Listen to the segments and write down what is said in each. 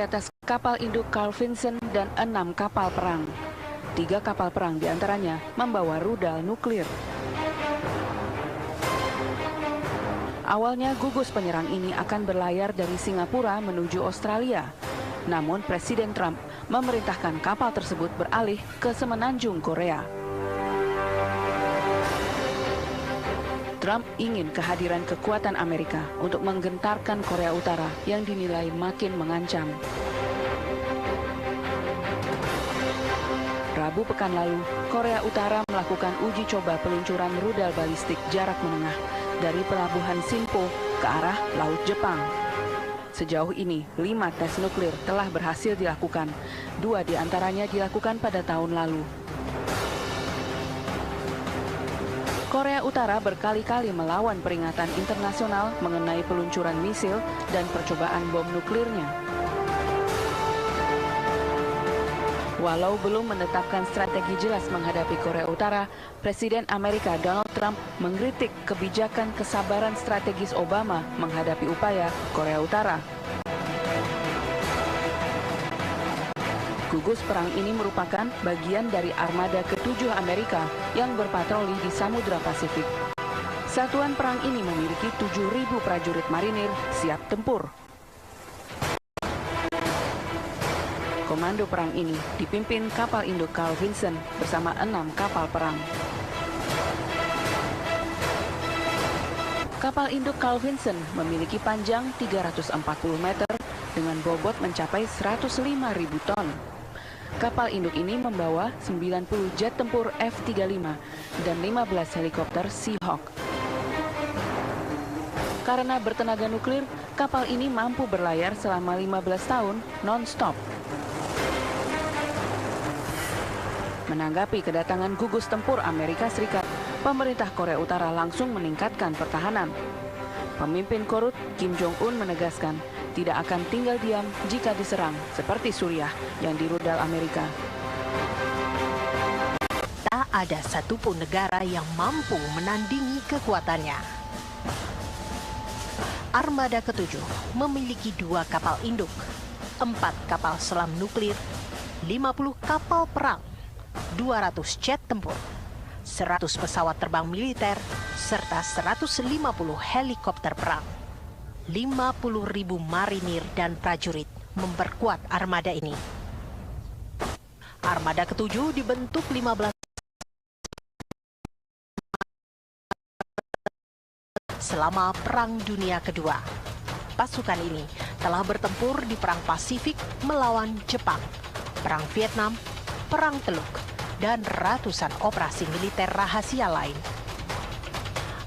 atas kapal induk Carl Vinson dan 6 kapal perang. 3 kapal perang diantaranya membawa rudal nuklir. Awalnya gugus penyerang ini akan berlayar dari Singapura menuju Australia. Namun Presiden Trump memerintahkan kapal tersebut beralih ke semenanjung Korea. Trump ingin kehadiran kekuatan Amerika untuk menggentarkan Korea Utara yang dinilai makin mengancam. Rabu pekan lalu, Korea Utara melakukan uji coba peluncuran rudal balistik jarak menengah dari pelabuhan Sinpo ke arah Laut Jepang. Sejauh ini, 5 tes nuklir telah berhasil dilakukan. 2 diantaranya dilakukan pada tahun lalu. Korea Utara berkali-kali melawan peringatan internasional mengenai peluncuran misil dan percobaan bom nuklirnya. Walau belum menetapkan strategi jelas menghadapi Korea Utara, Presiden Amerika Donald Trump mengkritik kebijakan kesabaran strategis Obama menghadapi upaya Korea Utara. Gugus perang ini merupakan bagian dari armada ke-7 Amerika yang berpatroli di Samudra Pasifik. Satuan perang ini memiliki 7.000 prajurit marinir siap tempur. Komando perang ini dipimpin kapal induk Carl Vinson bersama 6 kapal perang. Kapal induk Carl Vinson memiliki panjang 340 meter dengan bobot mencapai 105.000 ton. Kapal induk ini membawa 90 jet tempur F-35 dan 15 helikopter Seahawk. Karena bertenaga nuklir, kapal ini mampu berlayar selama 15 tahun non-stop. Menanggapi kedatangan gugus tempur Amerika Serikat, pemerintah Korea Utara langsung meningkatkan pertahanan. Pemimpin Korut Kim Jong-un menegaskan tidak akan tinggal diam jika diserang seperti Suriah yang dirudal Amerika. Tak ada satupun negara yang mampu menandingi kekuatannya. Armada ke-7 memiliki 2 kapal induk, 4 kapal selam nuklir, 50 kapal perang, 200 jet tempur, 100 pesawat terbang militer, serta 150 helikopter perang. 50.000 marinir dan prajurit memperkuat armada ini. Armada ke-7 dibentuk 15 selama Perang Dunia Kedua. Pasukan ini telah bertempur di Perang Pasifik melawan Jepang, Perang Vietnam, Perang Teluk, dan ratusan operasi militer rahasia lain.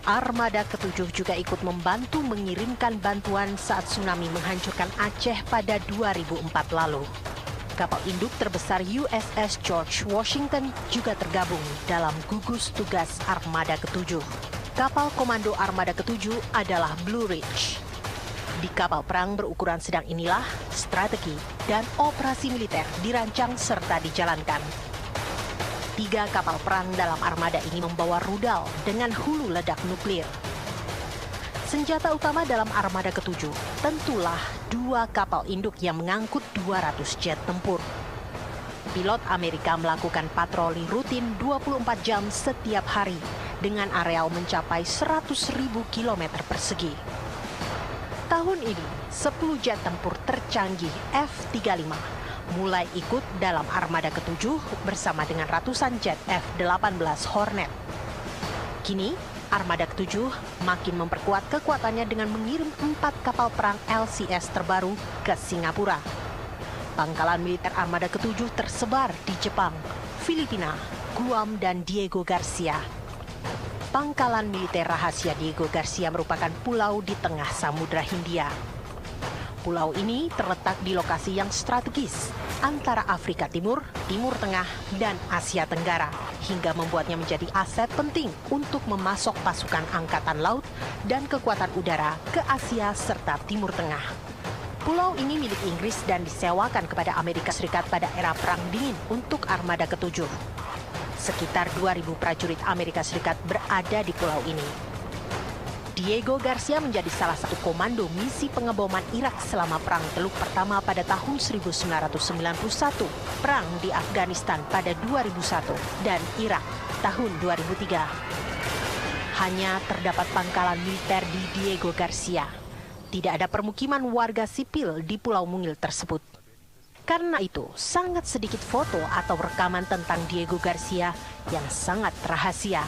Armada ke-7 juga ikut membantu mengirimkan bantuan saat tsunami menghancurkan Aceh pada 2004 lalu. Kapal induk terbesar USS George Washington juga tergabung dalam gugus tugas Armada ke-7. Kapal komando Armada ke-7 adalah Blue Ridge. Di kapal perang berukuran sedang inilah strategi dan operasi militer dirancang serta dijalankan. 3 kapal perang dalam armada ini membawa rudal dengan hulu ledak nuklir. Senjata utama dalam armada ke-7 tentulah 2 kapal induk yang mengangkut 200 jet tempur. Pilot Amerika melakukan patroli rutin 24 jam setiap hari dengan areal mencapai 100.000 km persegi. Tahun ini, 10 jet tempur tercanggih F-35 mulai ikut dalam armada ke-7 bersama dengan ratusan jet F-18 Hornet. Kini, armada ke-7 makin memperkuat kekuatannya dengan mengirim 4 kapal perang LCS terbaru ke Singapura. Pangkalan militer armada ke-7 tersebar di Jepang, Filipina, Guam, dan Diego Garcia. Pangkalan militer rahasia Diego Garcia merupakan pulau di tengah Samudra Hindia. Pulau ini terletak di lokasi yang strategis antara Afrika Timur, Timur Tengah, dan Asia Tenggara, hingga membuatnya menjadi aset penting untuk memasok pasukan angkatan laut dan kekuatan udara ke Asia serta Timur Tengah. Pulau ini milik Inggris dan disewakan kepada Amerika Serikat pada era Perang Dingin untuk Armada ke-7. Sekitar 2.000 prajurit Amerika Serikat berada di pulau ini. Diego Garcia menjadi salah satu komando misi pengeboman Irak selama Perang Teluk Pertama pada tahun 1991, Perang di Afghanistan pada 2001, dan Irak tahun 2003. Hanya terdapat pangkalan militer di Diego Garcia. Tidak ada permukiman warga sipil di Pulau Mungil tersebut. Karena itu, sangat sedikit foto atau rekaman tentang Diego Garcia yang sangat rahasia.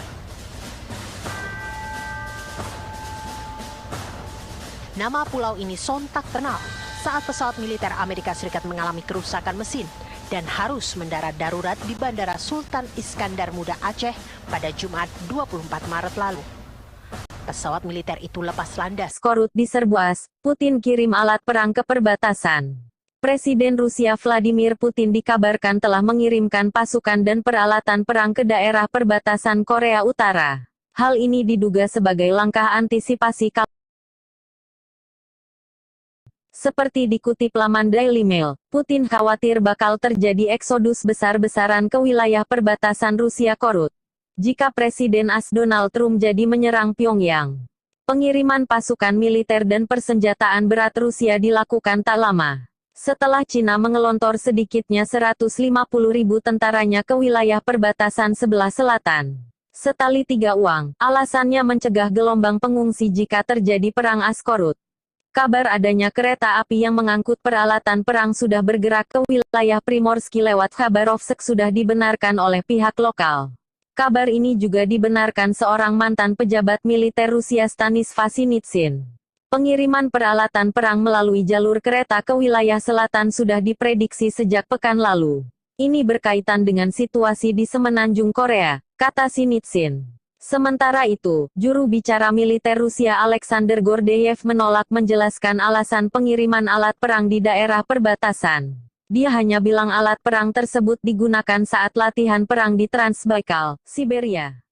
Nama pulau ini sontak terkenal saat pesawat militer Amerika Serikat mengalami kerusakan mesin dan harus mendarat darurat di Bandara Sultan Iskandar Muda Aceh pada Jumat 24 Maret lalu. Pesawat militer itu lepas landas. Korut diserbu. Putin kirim alat perang ke perbatasan. Presiden Rusia Vladimir Putin dikabarkan telah mengirimkan pasukan dan peralatan perang ke daerah perbatasan Korea Utara. Hal ini diduga sebagai langkah antisipasi Seperti dikutip laman Daily Mail, Putin khawatir bakal terjadi eksodus besar-besaran ke wilayah perbatasan Rusia Korut jika Presiden AS Donald Trump jadi menyerang Pyongyang. Pengiriman pasukan militer dan persenjataan berat Rusia dilakukan tak lama setelah Cina mengelontor sedikitnya 150.000 tentaranya ke wilayah perbatasan sebelah selatan. Setali tiga uang, alasannya mencegah gelombang pengungsi jika terjadi perang AS Korut. Kabar adanya kereta api yang mengangkut peralatan perang sudah bergerak ke wilayah Primorsky lewat Khabarovsk sudah dibenarkan oleh pihak lokal. Kabar ini juga dibenarkan seorang mantan pejabat militer Rusia Stanisław Sinitsyn. Pengiriman peralatan perang melalui jalur kereta ke wilayah selatan sudah diprediksi sejak pekan lalu. Ini berkaitan dengan situasi di semenanjung Korea, kata Sinitsyn. Sementara itu, juru bicara militer Rusia Alexander Gordeyev menolak menjelaskan alasan pengiriman alat perang di daerah perbatasan. Dia hanya bilang alat perang tersebut digunakan saat latihan perang di Transbaikal, Siberia.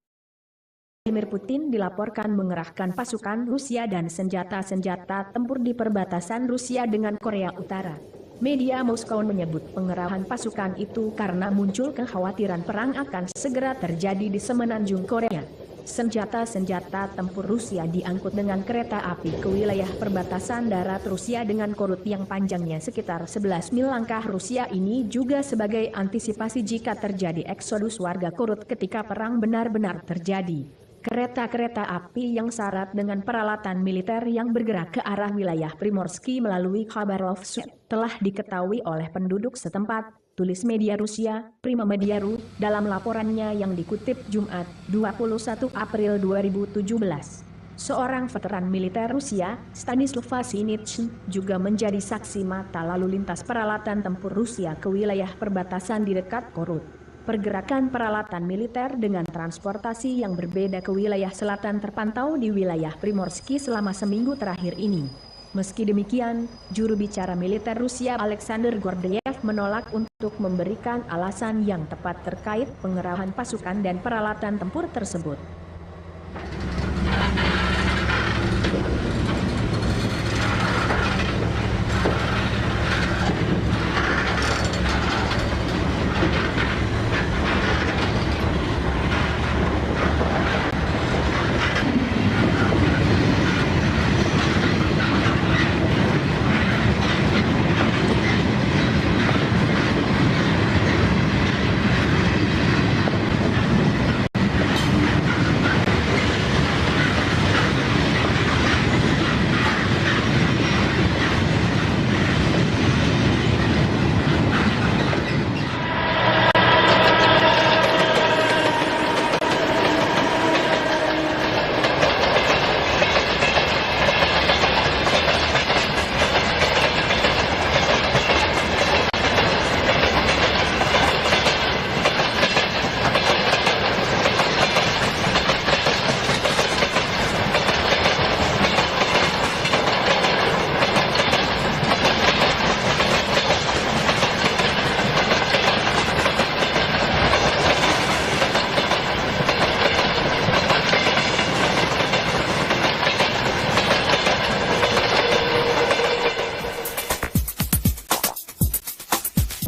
Vladimir Putin dilaporkan mengerahkan pasukan Rusia dan senjata-senjata tempur di perbatasan Rusia dengan Korea Utara. Media Moskow menyebut pengerahan pasukan itu karena muncul kekhawatiran perang akan segera terjadi di semenanjung Korea. Senjata-senjata tempur Rusia diangkut dengan kereta api ke wilayah perbatasan darat Rusia dengan Korut yang panjangnya sekitar 11 mil. Langkah Rusia ini juga sebagai antisipasi jika terjadi eksodus warga Korut ketika perang benar-benar terjadi. Kereta-kereta api yang syarat dengan peralatan militer yang bergerak ke arah wilayah Primorsky melalui Khabarovsk telah diketahui oleh penduduk setempat, tulis media Rusia, Prima-Media.ru, dalam laporannya yang dikutip Jumat, 21 April 2017. Seorang veteran militer Rusia, Stanisław Sinitsyn, juga menjadi saksi mata lalu lintas peralatan tempur Rusia ke wilayah perbatasan di dekat Korut. Pergerakan peralatan militer dengan transportasi yang berbeda ke wilayah selatan terpantau di wilayah Primorsky selama seminggu terakhir ini. Meski demikian, juru bicara militer Rusia Alexander Gordeyev menolak untuk memberikan alasan yang tepat terkait pengerahan pasukan dan peralatan tempur tersebut.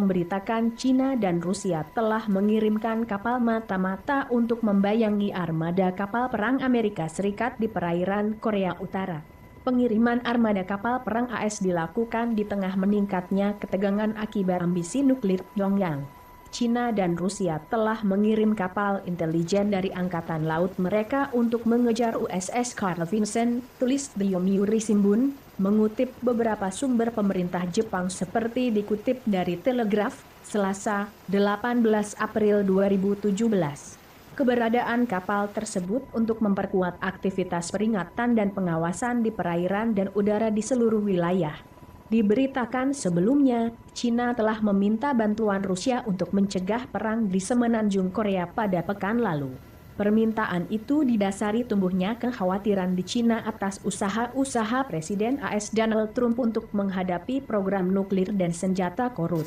memberitakan Cina dan Rusia telah mengirimkan kapal mata-mata untuk membayangi armada kapal perang Amerika Serikat di perairan Korea Utara. Pengiriman armada kapal perang AS dilakukan di tengah meningkatnya ketegangan akibat ambisi nuklir Pyongyang. Cina dan Rusia telah mengirim kapal intelijen dari angkatan laut mereka untuk mengejar USS Carl Vinson, tulis The Yomiuri Shimbun, mengutip beberapa sumber pemerintah Jepang seperti dikutip dari Telegraph, Selasa, 18 April 2017. Keberadaan kapal tersebut untuk memperkuat aktivitas peringatan dan pengawasan di perairan dan udara di seluruh wilayah. Diberitakan sebelumnya, Cina telah meminta bantuan Rusia untuk mencegah perang di semenanjung Korea pada pekan lalu. Permintaan itu didasari tumbuhnya kekhawatiran di Cina atas usaha-usaha Presiden AS Donald Trump untuk menghadapi program nuklir dan senjata korut.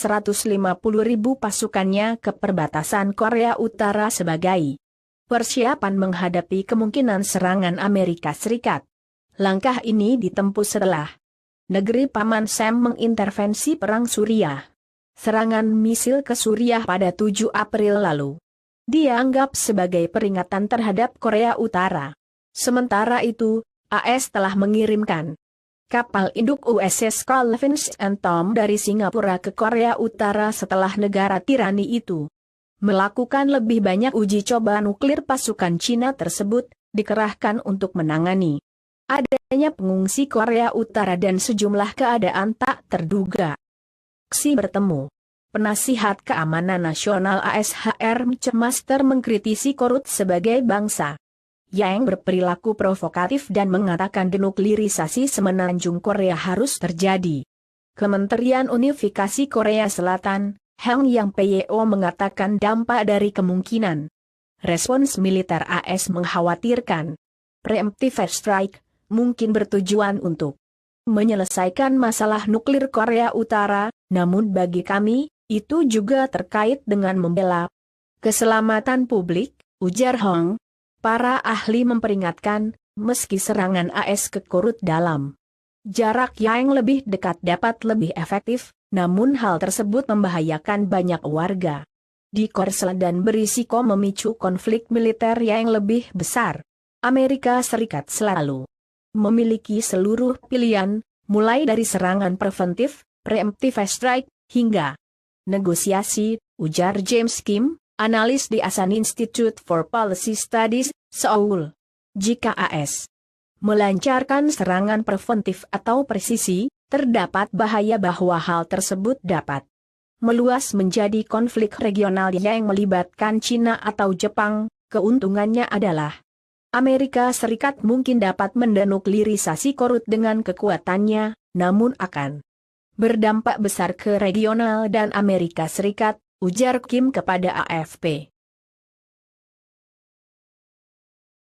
...150.000 pasukannya ke perbatasan Korea Utara sebagai persiapan menghadapi kemungkinan serangan Amerika Serikat. Langkah ini ditempuh setelah negeri Paman Sam mengintervensi perang Suriah. Serangan misil ke Suriah pada 7 April lalu dianggap sebagai peringatan terhadap Korea Utara. Sementara itu, AS telah mengirimkan kapal induk USS Carl Vinson dari Singapura ke Korea Utara setelah negara tirani itu melakukan lebih banyak uji coba nuklir. Pasukan Cina tersebut dikerahkan untuk menangani adanya pengungsi Korea Utara dan sejumlah keadaan tak terduga. Xi bertemu Penasihat Keamanan Nasional ASHR Master mengkritisi Korut sebagai bangsa yang berperilaku provokatif dan mengatakan denuklirisasi semenanjung Korea harus terjadi. Kementerian Unifikasi Korea Selatan, Hang Yang PYO mengatakan dampak dari kemungkinan respons militer AS mengkhawatirkan preemptive strike mungkin bertujuan untuk menyelesaikan masalah nuklir Korea Utara, namun bagi kami, itu juga terkait dengan membela keselamatan publik, ujar Hong. Para ahli memperingatkan, meski serangan AS ke Korut dalam jarak yang lebih dekat dapat lebih efektif, namun hal tersebut membahayakan banyak warga di Korea dan berisiko memicu konflik militer yang lebih besar. Amerika Serikat selalu memiliki seluruh pilihan, mulai dari serangan preventif, preemptive strike, hingga negosiasi, ujar James Kim, analis di Asan Institute for Policy Studies, Seoul. Jika AS melancarkan serangan preventif atau presisi, terdapat bahaya bahwa hal tersebut dapat meluas menjadi konflik regional yang melibatkan Cina atau Jepang. Keuntungannya adalah Amerika Serikat mungkin dapat mendenuklirisasi Korut dengan kekuatannya, namun akan berdampak besar ke regional dan Amerika Serikat, ujar Kim kepada AFP.